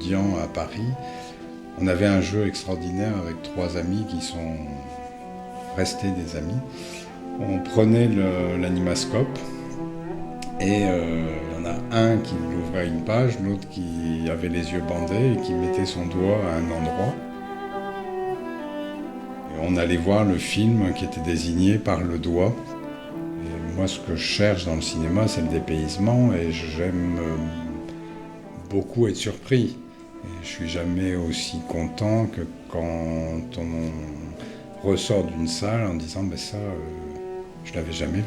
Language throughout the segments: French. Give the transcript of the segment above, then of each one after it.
étudiant à Paris, on avait un jeu extraordinaire avec 3 amis qui sont restés des amis. On prenait l'animascope et il y en a un qui ouvrait une page, l'autre qui avait les yeux bandés et qui mettait son doigt à un endroit. Et on allait voir le film qui était désigné par le doigt. Et moi, ce que je cherche dans le cinéma, c'est le dépaysement et j'aime beaucoup être surpris. Et je suis jamais aussi content que quand on ressort d'une salle en disant ben ça, je l'avais jamais vu.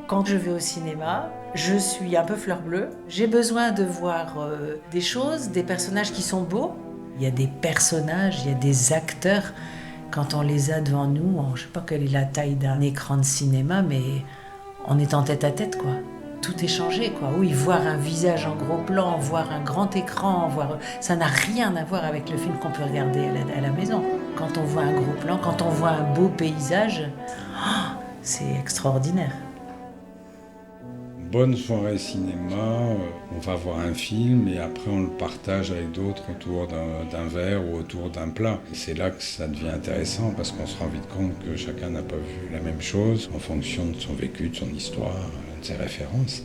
Quand je vais au cinéma, je suis un peu fleur bleue. J'ai besoin de voir des choses, des personnages qui sont beaux. Il y a des personnages, il y a des acteurs. Quand on les a devant nous, je ne sais pas quelle est la taille d'un écran de cinéma, mais on est en tête à tête, quoi. Tout est changé, quoi. Oui, voir un visage en gros plan, voir un grand écran, ça n'a rien à voir avec le film qu'on peut regarder à la maison. Quand on voit un gros plan, quand on voit un beau paysage, c'est extraordinaire. Bonne soirée cinéma, on va voir un film et après on le partage avec d'autres autour d'un verre ou autour d'un plat. Et c'est là que ça devient intéressant parce qu'on se rend vite compte que chacun n'a pas vu la même chose en fonction de son vécu, de son histoire, de ses références.